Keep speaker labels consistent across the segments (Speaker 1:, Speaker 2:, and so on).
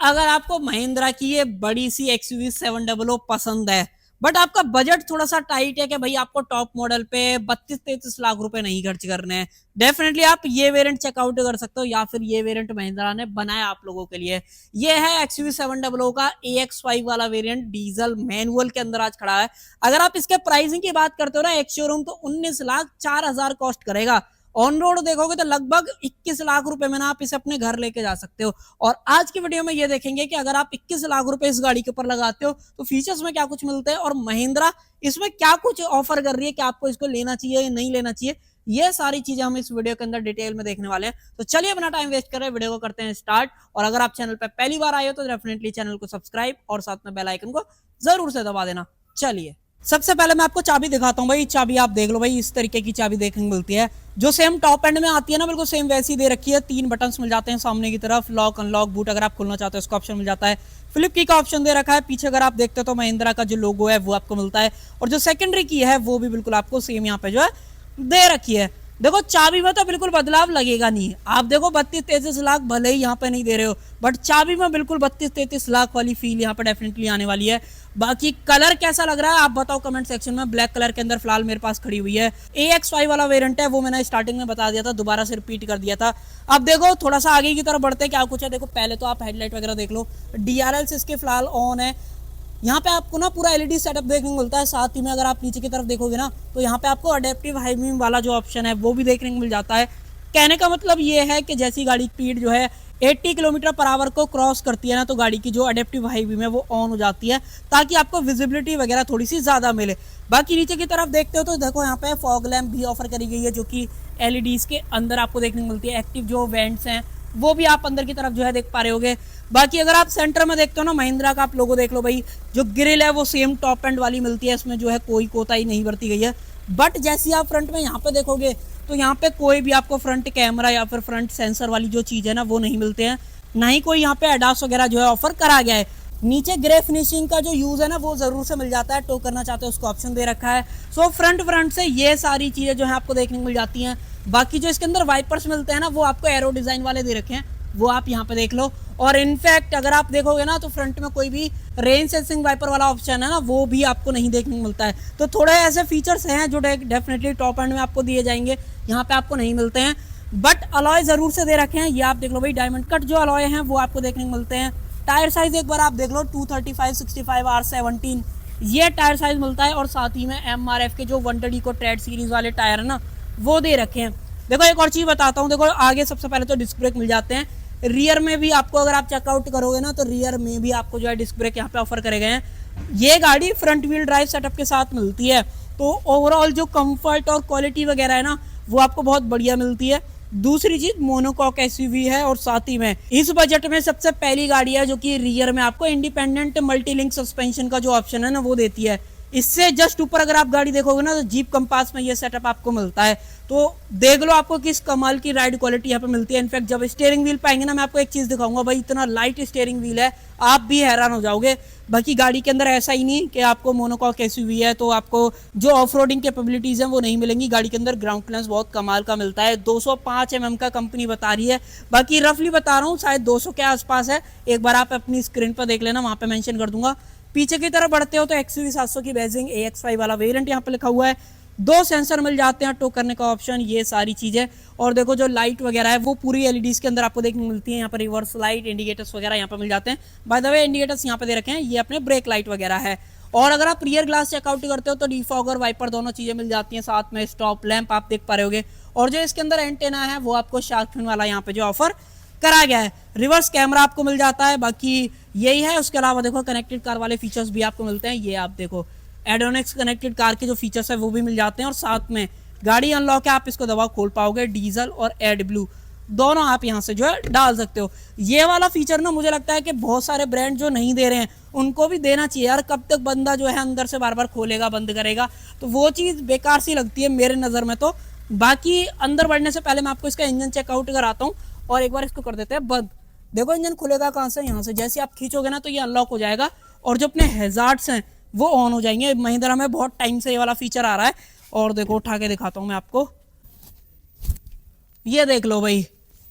Speaker 1: अगर आपको महिंद्रा की ये बड़ी सी एक्सयूवी 700 पसंद है, बट आपका बजट थोड़ा सा टाइट है कि भाई आपको टॉप मॉडल पे 32-33 लाख रुपए नहीं खर्च करने हैं, डेफिनेटली आप ये वेरिएंट चेकआउट कर सकते हो, या फिर ये वेरिएंट महिंद्रा ने बनाया आप लोगों के लिए। ये है एक्सयूवी 700 का AX5 वाला वेरिएंट, डीजल मैनुअल के अंदर आज खड़ा है। अगर आप इसके प्राइसिंग की बात करते हो ना एक शोरूम, तो 19,04,000 कॉस्ट करेगा। ऑन रोड देखोगे तो लगभग 21 लाख रुपए में ना आप इसे अपने घर लेके जा सकते हो। और आज की वीडियो में ये देखेंगे कि अगर आप 21 लाख रुपए इस गाड़ी के ऊपर लगाते हो तो फीचर्स में क्या कुछ मिलते हैं, और महिंद्रा इसमें क्या कुछ ऑफर कर रही है कि आपको इसको लेना चाहिए या नहीं लेना चाहिए। ये सारी चीजें हम इस वीडियो के अंदर डिटेल में देखने वाले हैं। तो चलिए अपना टाइम वेस्ट कर रहे हैं, वीडियो को करते हैं स्टार्ट। और अगर आप चैनल पर पहली बार आए हो तो डेफिनेटली चैनल को सब्सक्राइब और साथ में बेल आइकन को जरूर से दबा देना। चलिए सबसे पहले मैं आपको चाबी दिखाता हूँ भाई। चाबी आप देख लो भाई, इस तरीके की चाबी देखने को मिलती है, जो सेम टॉप एंड में आती है ना, बिल्कुल सेम वैसी दे रखी है। 3 बटन्स मिल जाते हैं सामने की तरफ, लॉक अनलॉक बूट अगर आप खोलना चाहते हो उसका ऑप्शन मिल जाता है। फ्लिप की का ऑप्शन दे रखा है। पीछे अगर आप देखते हो तो महिंद्रा का जो लोगो है वो आपको मिलता है, और जो सेकेंडरी की है वो भी बिल्कुल आपको सेम यहाँ पे जो है दे रखी है। देखो चाबी में तो बिल्कुल बदलाव लगेगा नहीं। आप देखो 32-33 लाख भले ही यहाँ पे नहीं दे रहे हो, बट चाबी में बिल्कुल 32-33 लाख वाली फील यहाँ पे डेफिनेटली आने वाली है। बाकी कलर कैसा लग रहा है आप बताओ कमेंट सेक्शन में। ब्लैक कलर के अंदर फिलहाल मेरे पास खड़ी हुई है। AX5 वाला वेरिएंट है, वो मैंने स्टार्टिंग में बता दिया था, दोबारा से रिपीट कर दिया था। अब देखो थोड़ा सा आगे की तरफ बढ़ते क्या कुछ है। देखो पहले तो आप हेडलाइट वगैरह देख लो, DRLs इसके फिलहाल ऑन है। यहाँ पे आपको ना पूरा LED सेटअप देखने को मिलता है। साथ ही में अगर आप नीचे की तरफ देखोगे ना, तो यहाँ पे आपको अडेप्टिव हाई बीम वाला जो ऑप्शन है वो भी देखने को मिल जाता है। कहने का मतलब ये है कि जैसी गाड़ी स्पीड जो है 80 किलोमीटर पर आवर को क्रॉस करती है ना, तो गाड़ी की जो अडेप्टिव हाई बीम है वो ऑन हो जाती है, ताकि आपको विजिबिलिटी वगैरह थोड़ी सी ज़्यादा मिले। बाकी नीचे की तरफ देखते हो तो देखो यहाँ पे फॉग लैम्प भी ऑफर करी गई है, जो कि LEDs के अंदर आपको देखने को मिलती है। एक्टिव जो वेंट्स हैं वो भी आप अंदर की तरफ जो है देख पा रहे होगे। बाकी अगर आप सेंटर में देखते हो ना, महिंद्रा का आप लोगो देख लो भाई, जो ग्रिल है वो सेम टॉप एंड वाली मिलती है, इसमें जो है कोई कोताही नहीं बरती गई है। बट जैसी आप फ्रंट में यहाँ पे देखोगे तो यहाँ पे कोई भी आपको फ्रंट कैमरा या फिर फ्रंट सेंसर वाली जो चीज़ है ना वो नहीं मिलते हैं, ना ही कोई यहाँ पे एडास वगैरह जो है ऑफर करा गया है। नीचे ग्रे फिनिशिंग का जो यूज है ना वो जरूर से मिल जाता है, टो करना चाहते हो उसको ऑप्शन दे रखा है। सो फ्रंट से ये सारी चीजें जो है आपको देखने को मिल जाती हैं। बाकी जो इसके अंदर वाइपर्स मिलते हैं ना वो आपको एरो डिजाइन वाले दे रखे हैं, वो आप यहाँ पे देख लो। और इनफैक्ट अगर आप देखोगे ना तो फ्रंट में कोई भी रेन सेंसिंग वाइपर वाला ऑप्शन है ना वो भी आपको नहीं देखने को मिलता है। तो थोड़े ऐसे फीचर्स हैं जो डेफिनेटली टॉप एंड में आपको दिए जाएंगे, यहाँ पे आपको नहीं मिलते हैं। बट अलॉय जरूर से दे रखे हैं, ये आप देख लो भाई, डायमंड कट जो अलॉय हैं वो आपको देखने को मिलते हैं। टायर साइज एक बार आप देख लो, 235/65 R17 ये टायर साइज मिलता है। और साथ ही में MRF के जो 100 इको ट्रेड सीरीज वाले टायर है ना वो दे रखे हैं। देखो एक और चीज बताता हूँ, देखो आगे सबसे पहले तो डिस्क ब्रेक मिल जाते हैं। रियर में भी आपको अगर आप चेकआउट करोगे ना तो रियर में भी आपको जो है डिस्क ब्रेक यहाँ पे ऑफर करे गए हैं। ये गाड़ी फ्रंट व्हील ड्राइव सेटअप के साथ मिलती है, तो ओवरऑल जो कंफर्ट और क्वालिटी वगैरह है ना वो आपको बहुत बढ़िया मिलती है। दूसरी चीज मोनोकॉक एसयूवी है, और साथ ही में इस बजट में सबसे पहली गाड़ी है जो कि रियर में आपको इंडिपेंडेंट मल्टीलिंक सस्पेंशन का जो ऑप्शन है ना वो देती है। इससे जस्ट ऊपर अगर आप गाड़ी देखोगे ना तो जीप कंपास में ये सेटअप आपको मिलता है। तो देख लो आपको किस कमाल की राइड क्वालिटी यहाँ पे मिलती है। इनफैक्ट जब स्टीयरिंग व्हील पाएंगे ना, मैं आपको एक चीज दिखाऊंगा भाई, इतना लाइट स्टीयरिंग व्हील है आप भी हैरान हो जाओगे। बाकी गाड़ी के अंदर ऐसा ही नहीं कि आपको मोनोकॉक एसयूवी है तो आपको जो ऑफ रोडिंग कैपेबिलिटीज है वो नहीं मिलेंगी। गाड़ी के अंदर ग्राउंड क्लियरेंस बहुत कमाल का मिलता है, 205 mm का कंपनी बता रही है। बाकी रफली बता रहा हूँ शायद 200 के आसपास है, एक बार आप अपनी स्क्रीन पर देख लेना, वहां पे मेंशन कर दूंगा। पीछे की तरफ बढ़ते हो तो XUV 700 की बेजिंग AX5 वाला वेरिएंट यहाँ पे लिखा हुआ है। 2 सेंसर मिल जाते हैं, टो करने का ऑप्शन, ये सारी चीजें। और देखो जो लाइट वगैरह है वो पूरी LEDs के अंदर आपको देखने को मिलती है। यहाँ पर रिवर्स लाइट, इंडिकेटर्स वगैरह यहाँ पे मिल जाते हैं। बाय द वे इंडिकेटर्स यहाँ पे दे रखे हैं, ये अपने ब्रेक लाइट वगैरह है। और अगर आप रियर ग्लास चेकआउट करते हो तो डिफॉगर वाइपर दोनों चीजें मिल जाती हैं, साथ में स्टॉप लैंप आप देख पा रहे होगे। और जो इसके अंदर एंटेना है वो आपको शार्क फिन वाला यहाँ पे जो ऑफर करा गया है। रिवर्स कैमरा आपको मिल जाता है, बाकी यही है। उसके अलावा देखो कनेक्टेड कार वाले फीचर्स भी आपको मिलते हैं, ये आप देखो एडोनिक्स कनेक्टेड कार के जो फीचर्स है वो भी मिल जाते हैं। और साथ में गाड़ी अनलॉक है, आप इसको दबा खोल पाओगे, डीजल और AdBlue दोनों आप यहाँ से जो है डाल सकते हो। ये वाला फीचर ना मुझे लगता है कि बहुत सारे ब्रांड जो नहीं दे रहे हैं उनको भी देना चाहिए यार। कब तक बंदा जो है अंदर से बार बार खोलेगा बंद करेगा, तो वो चीज़ बेकार सी लगती है मेरे नज़र में तो। बाकी अंदर बढ़ने से पहले मैं आपको इसका इंजन चेकआउट कराता हूँ, और एक बार इसको कर देते हैं बंद। देखो इंजन खुलेगा कहाँ से, यहाँ से। जैसे आप खींचोगे ना तो ये अनलॉक हो जाएगा, और जो अपने हैजार्ड्स हैं वो ऑन हो जाएंगे। महिंद्रा में बहुत टाइम से ये वाला फीचर आ रहा है। और देखो उठा के दिखाता हूँ मैं आपको, ये देख लो भाई,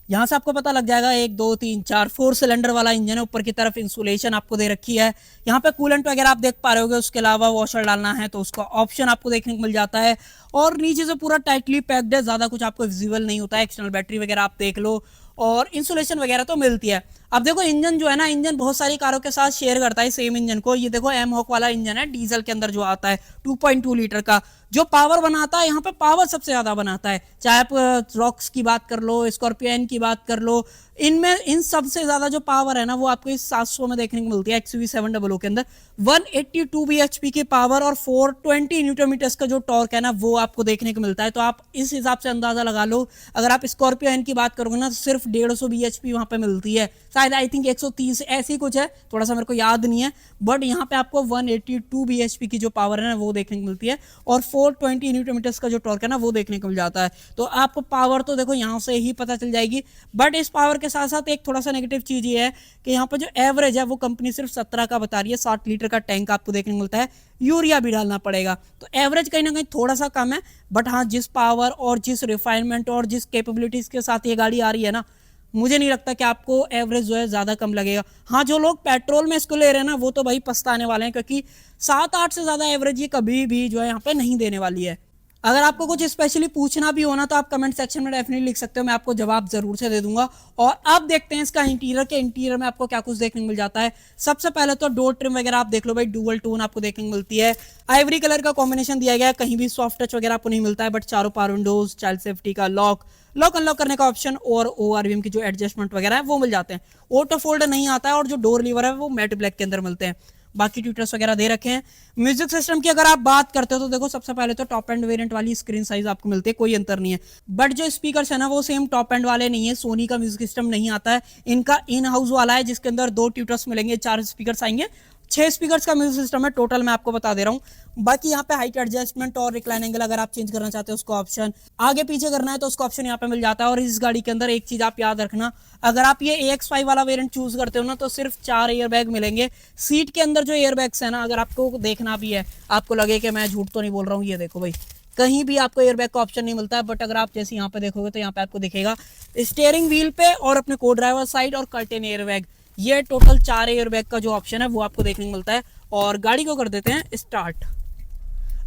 Speaker 1: यहाँ से आपको पता लग जाएगा 1 2 3 4 4 सिलेंडर वाला इंजन है। ऊपर की तरफ इंसुलेशन आपको दे रखी है। यहाँ पे कूलेंट वगैरह आप देख पा रहे होगे। उसके अलावा वॉशर डालना है तो उसका ऑप्शन आपको देखने को मिल जाता है। और नीचे से पूरा टाइटली पैक्ड है, ज्यादा कुछ आपको विजिबल नहीं होता है। एक्सटर्नल बैटरी वगैरह आप देख लो और इंसुलेशन वगैरह तो मिलती है। अब देखो इंजन जो है ना, इंजन बहुत सारी कारों के साथ शेयर करता है सेम इंजन को। ये देखो एम हॉक वाला इंजन है, डीजल के अंदर जो आता है 2.2 लीटर का। जो पावर बनाता है यहाँ पे, पावर सबसे ज्यादा बनाता है। चाहे आप रॉक्स की बात कर लो, स्कॉर्पियन की बात कर लो, इनमें इन सबसे ज्यादा जो पावर है ना वो आपको इस 700 में देखने को मिलती है। एक्सयूवी 700 के अंदर 182 bhp की पावर और 420 न्यूटन मीटर्स का जो टॉर्क है ना वो आपको देखने को मिलता है। तो आप इस हिसाब से अंदाजा लगा लो। अगर आप स्कॉर्पियो एन की बात करोगे ना तो सिर्फ 150 bhp वहां पे मिलती है, शायद आई थिंक 130 ऐसी कुछ है, थोड़ा सा मेरे को याद नहीं है। बट यहाँ पे आपको 182 bhp की जो पावर है ना वो देखने को मिलती है और 420 न्यूटन मीटर्स का जो टॉर्क है ना वो देखने को मिल जाता है। तो आपको पावर तो देखो यहाँ से ही पता चल जाएगी। बट इस पावर के साथ साथ एक थोड़ा सा नेगेटिव चीज ये है कि यहाँ पर जो एवरेज है वो कंपनी सिर्फ 17 का बता रही है। 60 लीटर का टैंक आपको देखने को मिलता है, यूरिया भी डालना पड़ेगा। तो एवरेज कहीं ना कहीं थोड़ा सा कम है। बट हाँ, जिस पावर और जिस रिफाइनमेंट और जिस कैपेबिलिटीज के साथ ये गाड़ी आ रही है ना, मुझे नहीं लगता कि आपको एवरेज जो है ज्यादा कम लगेगा। हाँ, जो लोग पेट्रोल में इसको ले रहे हैं ना वो तो भाई पछताने वाले हैं, क्योंकि 7-8 से ज्यादा एवरेज ये कभी भी जो है यहाँ पे नहीं देने वाली है। अगर आपको कुछ स्पेशली पूछना भी हो ना तो आप कमेंट सेक्शन में डेफिनेटली लिख सकते हो, मैं आपको जवाब जरूर से दे दूंगा। और अब देखते हैं इसका इंटीरियर के इंटीरियर में आपको क्या कुछ देखने को मिल जाता है। सबसे पहले तो डोर ट्रिम वगैरह आप देख लो भाई, डुअल टोन आपको देखने को मिलती है। आइवरी कलर का कॉम्बिनेशन दिया गया है, कहीं भी सॉफ्ट टच वगैरह आपको नहीं मिलता है। बट चारों पावर विंडोज, चाइल्ड सेफ्टी का लॉक अनलॉक करने का ऑप्शन और ORVM की जो एडजस्टमेंट वगैरह है वो मिल जाते हैं। ऑटो फोल्ड नहीं आता है और जो डोर लीवर है वो मैट ब्लैक के अंदर मिलते हैं। बाकी ट्यूटर्स वगैरह दे रखे हैं। म्यूजिक सिस्टम की अगर आप बात करते हो तो देखो सबसे पहले तो टॉप एंड वेरिएंट वाली स्क्रीन साइज आपको मिलती है, कोई अंतर नहीं है। बट जो स्पीकर्स है ना वो सेम टॉप एंड वाले नहीं है। सोनी का म्यूजिक सिस्टम नहीं आता है, इनका इन हाउस वाला है जिसके अंदर 2 ट्यूटर्स मिलेंगे, 4 स्पीकर्स आएंगे, 6 स्पीकर्स का म्यूजिक सिस्टम है टोटल, मैं आपको बता दे रहा हूँ। बाकी यहाँ पे हाइट एडजस्टमेंट और रिक्लाइन एंगल अगर आप चेंज करना चाहते हो उसका ऑप्शन, आगे पीछे करना है तो उसका ऑप्शन यहाँ पे मिल जाता है। और इस गाड़ी के अंदर एक चीज आप याद रखना, अगर आप ये AX5 वाला वेरिएंट चूज करते हो ना तो सिर्फ 4 एयर बैग मिलेंगे। सीट के अंदर जो एयर बैग्स है ना, अगर आपको देखना भी है, आपको लगे कि मैं झूठ तो नहीं बोल रहा हूँ, ये देखो भाई कहीं भी आपको एयरबैग का ऑप्शन नहीं मिलता है। बट अगर आप जैसे यहाँ पे देखोगे तो यहाँ पे आपको दिखेगा स्टीयरिंग व्हील पे और अपने को ड्राइवर साइड और कर्टेन एयरबैग, ये टोटल 4 एयरबैग का जो ऑप्शन है वो आपको देखने को मिलता है। और गाड़ी को कर देते हैं स्टार्ट।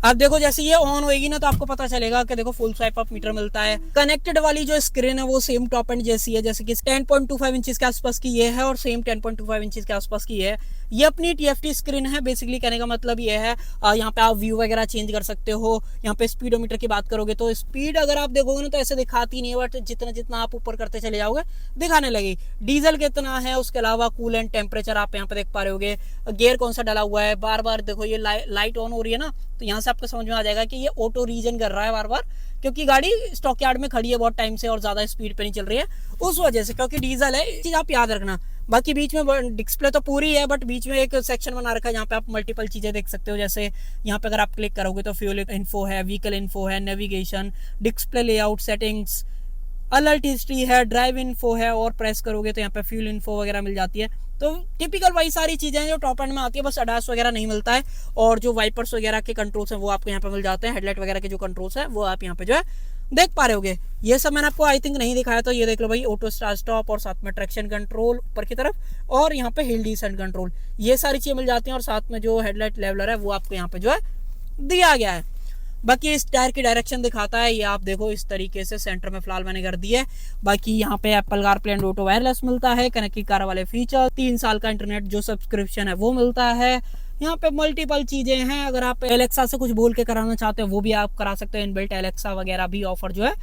Speaker 1: अब देखो जैसे ये ऑन होएगी ना तो आपको पता चलेगा कि देखो फुल स्वाइप अप मीटर मिलता है। कनेक्टेड वाली जो स्क्रीन है वो सेम टॉप एंड जैसी है, जैसे कि 10.25 इंचेस के आसपास की ये है और सेम 10.25 इंचेस के आसपास की है। ये अपनी TFT स्क्रीन है। बेसिकली कहने का मतलब ये है यहाँ पे आप व्यू वगैरह चेंज कर सकते हो। यहाँ पे स्पीडोमीटर की बात करोगे तो स्पीड अगर आप देखोगे ना तो ऐसे दिखाती नहीं है, बट जितना जितना आप ऊपर करते चले जाओगे दिखाने लगेगी। डीजल कितना है, उसके अलावा कूलेंट टेम्परेचर आप यहाँ पे देख पा रहे होगे, गियर कौन सा डला हुआ है। बार बार देखो ये लाइट ऑन हो रही है ना तो यहाँ से आपको समझ में आ जाएगा कि ये ऑटो रीजन कर रहा है बार बार, क्योंकि गाड़ी स्टॉक यार्ड में खड़ी है बहुत टाइम से और ज्यादा स्पीड पे नहीं चल रही है उस वजह से, क्योंकि डीजल है। चीज आप याद रखना। बाकी बीच में डिस्प्ले तो पूरी है बट बीच में एक सेक्शन बना रखा है जहाँ पे आप मल्टीपल चीजें देख सकते हो। जैसे यहाँ पे अगर आप क्लिक करोगे तो फ्यूल इन्फो है, व्हीकल इन्फो है, navigation, display layout settings, alert history है, ड्राइव इन्फो है और प्रेस करोगे तो यहाँ पे फ्यूल इन्फो वगैरह मिल जाती है। तो टिपिकल वही सारी चीजें हैं जो टॉप एंड में आती है, बस अडास वगैरह नहीं मिलता है। और जो वाइपर्स वगैरह के कंट्रोल्स हैं वो आपको यहाँ पे मिल जाते हैं। हेडलाइट वगैरह के जो कंट्रोल्स हैं वो आप यहाँ पे जो है देख पा रहे होगे। ये सब मैंने आपको आई थिंक नहीं दिखाया, तो ये देख लो भाई, ऑटो स्टार्ट स्टॉप और साथ में ट्रैक्शन कंट्रोल ऊपर की तरफ और यहाँ पे हिल डिसेंट कंट्रोल, ये सारी चीजें मिल जाती हैं। और साथ में जो हेडलाइट लेवलर है वो आपको यहाँ पे जो है दिया गया है। बाकी इस टायर की डायरेक्शन दिखाता है, ये आप देखो इस तरीके से सेंटर में फिलहाल मैंने कर दी है। बाकी यहाँ पे Apple CarPlay and auto wireless मिलता है, कनेक्टेड कार वाले फीचर, 3 साल का इंटरनेट जो सब्सक्रिप्शन है वो मिलता है। यहाँ पे मल्टीपल चीजें हैं। अगर आप एलेक्सा से कुछ बोल के कराना चाहते हो वो भी आप करा सकते हो। इनबिल्ट एलेक्सा वगैरह भी ऑफर जो है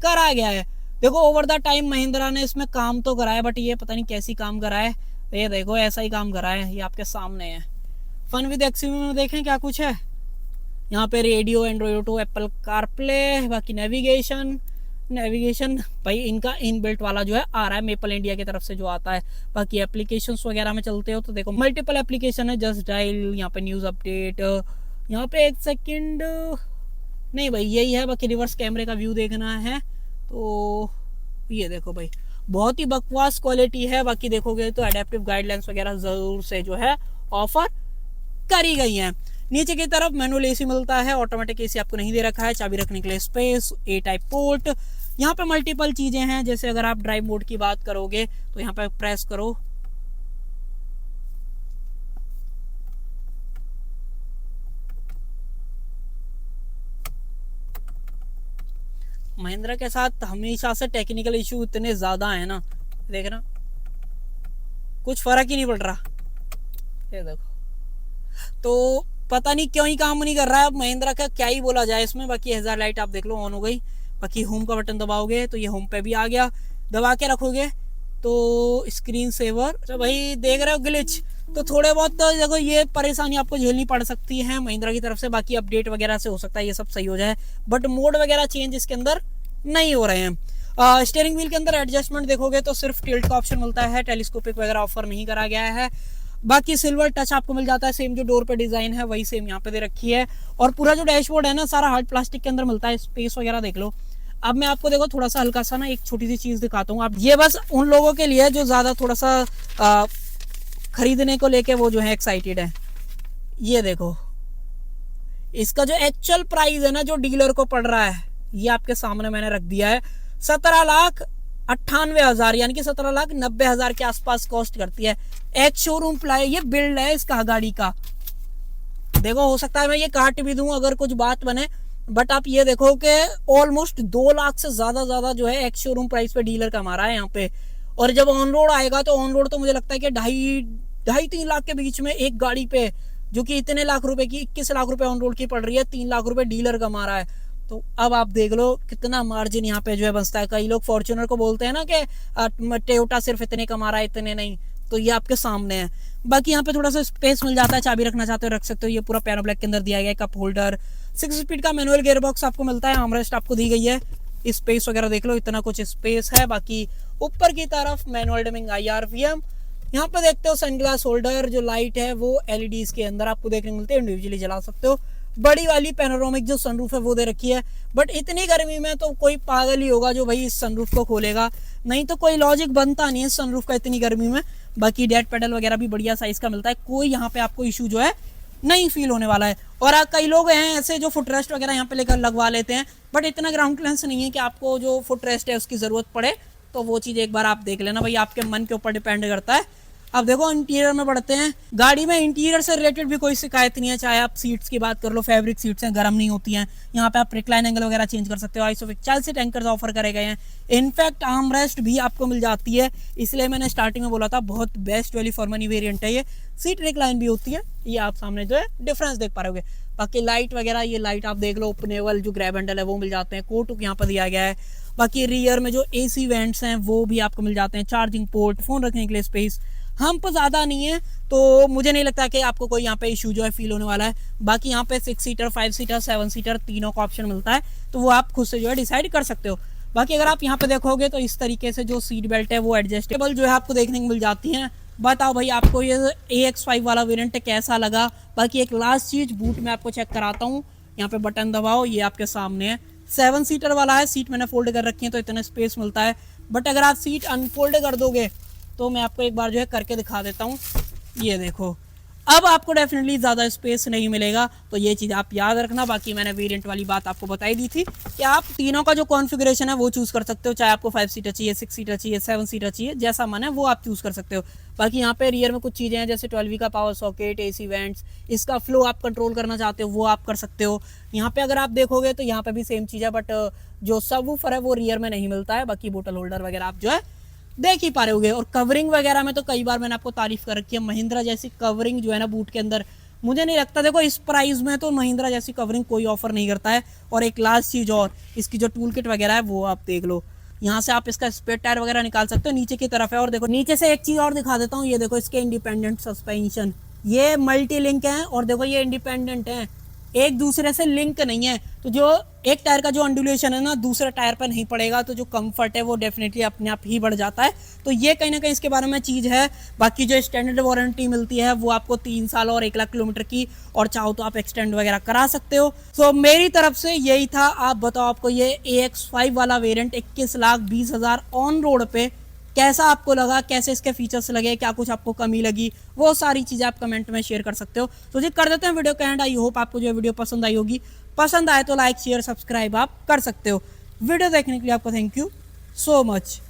Speaker 1: करा गया है। देखो ओवर द टाइम महिंद्रा ने इसमें काम तो करा है, बट ये पता नहीं कैसी काम करा है। ये देखो ऐसा ही काम करा है, ये आपके सामने है। फन विद एक्सयूवी में देखें क्या कुछ है। यहाँ पे radio, Android auto, Apple CarPlay, बाकी नेविगेशन भाई इनका इनबिल्ट वाला जो है आ रहा है मेपल इंडिया की तरफ से जो आता है। बाकी एप्लीकेशंस वगैरह में चलते हो तो देखो मल्टीपल एप्लीकेशन है, जस्ट डायल, यहाँ पे न्यूज अपडेट, यहाँ पे एक सेकंड नहीं भाई यही है। बाकी रिवर्स कैमरे का व्यू देखना है तो ये देखो भाई बहुत ही बकवास क्वालिटी है। बाकी देखोगे तो एडेप्टिव गाइडलाइंस वगैरह जरूर से जो है ऑफर करी गई है। नीचे की तरफ मैनुअल AC मिलता है, ऑटोमेटिक AC आपको नहीं दे रखा है। चाबी रखने के लिए स्पेस, A टाइप पोर्ट, यहाँ पे मल्टीपल चीजें हैं, जैसे अगर आप ड्राइव मोड की बात करोगे तो यहाँ पे प्रेस करो, महिंद्रा के साथ हमेशा से टेक्निकल इशू इतने ज्यादा है ना, देखना कुछ फर्क ही नहीं पड़ रहा, ये देखो। तो पता नहीं क्यों ही काम नहीं कर रहा है, अब महिंद्रा का क्या ही बोला जाए इसमें। बाकी हेजार्ड लाइट आप देख लो ऑन हो गई। बाकी होम का बटन दबाओगे तो ये होम पे भी आ गया, दबा के रखोगे तो स्क्रीन सेवर। तो भाई देख रहे हो ग्लिच, तो थोड़े बहुत तो देखो ये परेशानी आपको झेलनी पड़ सकती है महिंद्रा की तरफ से। बाकी अपडेट वगैरह से हो सकता है ये सब सही हो जाए, बट मोड वगैरह चेंज इसके अंदर नहीं हो रहे हैं। स्टीयरिंग व्हील के अंदर एडजस्टमेंट देखोगे तो सिर्फ टिल्ट का ऑप्शन मिलता है, टेलीस्कोपिक वगैरह ऑफर नहीं करा गया है। बाकी सिल्वर टच आपको मिल जाता है, सेम जो डोर पे डिजाइन है वही सेम यहाँ पे दे रखी है। और पूरा जो डैशबोर्ड है ना सारा हार्ड प्लास्टिक के अंदर मिलता है, स्पेस वगैरह देख लो। अब मैं आपको देखो थोड़ा सा हल्का सा ना एक छोटी सी चीज दिखाता हूँ, आप ये बस उन लोगों के लिए जो ज्यादा थोड़ा सा खरीदने को लेके वो जो है एक्साइटेड है। ये देखो इसका जो एक्चुअल प्राइस है ना जो डीलर को पड़ रहा है, ये आपके सामने मैंने रख दिया है। 17,98,000 यानी कि 17,90,000 के आसपास कॉस्ट करती है। एक शोरूम प्लाई ये बिल्ड है इसका गाड़ी का, देखो हो सकता है मैं ये काट भी दूं अगर कुछ बात बने, बट आप ये देखो कि ऑलमोस्ट 2 लाख से ज्यादा जो है एक शोरूम प्राइस पे डीलर कमा रहा है यहाँ पे। और जब ऑन रोड आएगा तो ऑन रोड तो मुझे लगता है कि 2.5-3 लाख के बीच में एक गाड़ी पे, जो कि इतने लाख रुपए की 21 लाख रुपए ऑन रोड की पड़ रही है, 3 लाख रुपए डीलर कमा रहा है। तो अब आप देख लो कितना मार्जिन यहाँ पे जो है बचता है। कई लोग फॉर्च्यूनर को बोलते हैं ना कि टोयोटा सिर्फ इतने कमा रहा है, इतने नहीं, तो ये आपके सामने है। बाकी यहाँ पे थोड़ा सा स्पेस मिल जाता है, चाबी रखना चाहते हो रख सकते हो। ये पूरा पियानो ब्लैक के अंदर दिया गया है, कप होल्डर, 6 स्पीड का मैनुअल गियर बॉक्स आपको मिलता है, आर्मरेस्ट आपको दी गई है। स्पेस वगैरह देख लो, इतना कुछ स्पेस है। बाकी ऊपर की तरफ मैनुअल डिमिंग IRVM, यहाँ पे देखते हो सनग्लास होल्डर, जो लाइट है वो LEDs के अंदर आपको देखने मिलती है, इंडिविजुअली जला सकते हो। बड़ी वाली पैनोरामिक जो सनरूफ है वो दे रखी है, बट इतनी गर्मी में तो कोई पागल ही होगा जो भाई इस सनरूफ को खोलेगा, नहीं तो कोई लॉजिक बनता नहीं है सनरूफ का इतनी गर्मी में। बाकी डेड पेडल वगैरह भी बढ़िया साइज का मिलता है, कोई यहाँ पे आपको इशू जो है नहीं फील होने वाला है। और कई लोग हैं ऐसे जो फुट रेस्ट वगैरह यहाँ पे लेकर लगवा लेते हैं, बट इतना ग्राउंड क्लियरेंस नहीं है कि आपको जो फुट रेस्ट है उसकी जरूरत पड़े, तो वो चीज एक बार आप देख लेना भाई, आपके मन के ऊपर डिपेंड करता है। अब देखो इंटीरियर में बढ़ते हैं। गाड़ी में इंटीरियर से रिलेटेड भी कोई शिकायत नहीं है, चाहे आप सीट्स की बात कर लो, फैब्रिक सीट्स हैं, गर्म नहीं होती हैं। यहाँ पे आप रिक्लाइन एंगल वगैरह चेंज कर सकते हो, आइसोफिक 40 सीट एंकर्स ऑफर करे गए हैं। इनफैक्ट आर्म रेस्ट भी आपको मिल जाती है, इसलिए मैंने स्टार्टिंग में बोला था बहुत बेस्ट वाली फॉर मनी वेरिएंट है ये। सीट रिक्लाइन भी होती है, ये आप सामने जो है डिफरेंस देख पा रहे होगे। बाकी लाइट वगैरह, ये लाइट आप देख लो, ओपनेबल जो ग्रैब हैंडल है वो मिल जाते हैं, कोटुक यहाँ पर दिया गया है। बाकी रियर में जो AC वेंट्स हैं वो भी आपको मिल जाते हैं, चार्जिंग पोर्ट, फोन रखने के लिए स्पेस, हम पर ज्यादा नहीं है, तो मुझे नहीं लगता कि आपको कोई यहाँ पे इशू जो है फील होने वाला है। बाकी यहाँ पे 6 सीटर, 5 सीटर, 7 सीटर तीनों का ऑप्शन मिलता है, तो वो आप खुद से जो है डिसाइड कर सकते हो। बाकी अगर आप यहाँ पे देखोगे तो इस तरीके से जो सीट बेल्ट है वो एडजस्टेबल जो है आपको देखने को मिल जाती है। बताओ भाई आपको ये AX5 वाला वेरिएंट कैसा लगा। बाकी एक लास्ट चीज, बूट में आपको चेक कराता हूँ, यहाँ पे बटन दबाओ, ये आपके सामने है। 7 सीटर वाला है, सीट मैंने फोल्ड कर रखी है तो इतना स्पेस मिलता है, बट अगर आप सीट अनफोल्ड कर दोगे तो मैं आपको एक बार जो है करके दिखा देता हूँ। ये देखो, अब आपको डेफिनेटली ज़्यादा स्पेस नहीं मिलेगा, तो ये चीज़ आप याद रखना। बाकी मैंने वेरिएंट वाली बात आपको बताई दी थी कि आप तीनों का जो कॉन्फ़िगरेशन है वो चूज़ कर सकते हो, चाहे आपको 5 सीटर चाहिए, 6 सीटर चाहिए, 7 सीटर चाहिए, जैसा मन है वो आप चूज़ कर सकते हो। बाकी यहाँ पे रियर में कुछ चीज़ें हैं, जैसे 12V का पावर सॉकेट, AC वेंट्स, इसका फ्लो आप कंट्रोल करना चाहते हो वो आप कर सकते हो। यहाँ पे अगर आप देखोगे तो यहाँ पे भी सेम चीज़ है, बट जो सबवूफर है वो रियर में नहीं मिलता है। बाकी बोतल होल्डर वगैरह आप जो है देख ही पा रहे होगे। और कवरिंग वगैरह में तो कई बार मैंने आपको तारीफ कर रखी है, महिंद्रा जैसी कवरिंग जो है ना बूट के अंदर, मुझे नहीं लगता, देखो इस प्राइस में तो महिंद्रा जैसी कवरिंग कोई ऑफर नहीं करता है। और एक लास्ट चीज और, इसकी जो टूल किट वगैरह है वो आप देख लो, यहाँ से आप इसका स्पेयर टायर वगैरह निकाल सकते हो, नीचे की तरफ है। और देखो नीचे से एक चीज और दिखा देता हूँ, ये देखो इसके इंडिपेंडेंट सस्पेंशन, ये मल्टी लिंक है, और देखो ये इंडिपेंडेंट है, एक दूसरे से लिंक नहीं है। तो जो एक टायर का जो अंडुलेशन है ना दूसरे टायर पर नहीं पड़ेगा, तो जो कंफर्ट है वो डेफिनेटली अपने आप ही बढ़ जाता है। तो ये कहीं ना कहीं इसके बारे में चीज़ है। बाकी जो स्टैंडर्ड वारंटी मिलती है वो आपको 3 साल और 1 लाख किलोमीटर की, और चाहो तो आप एक्सटेंड वगैरह करा सकते हो। सो मेरी तरफ से यही था। आप बताओ आपको ये AX5 वाला वेरिएंट 21,20,000 ऑन रोड पे कैसा आपको लगा, कैसे इसके फीचर्स लगे, क्या कुछ आपको कमी लगी, वो सारी चीज़ें आप कमेंट में शेयर कर सकते हो। तो जी कर देते हैं वीडियो का एंड। आई होप आपको जो वीडियो पसंद आई होगी, पसंद आए तो लाइक शेयर सब्सक्राइब आप कर सकते हो। वीडियो देखने के लिए आपका थैंक यू सो मच।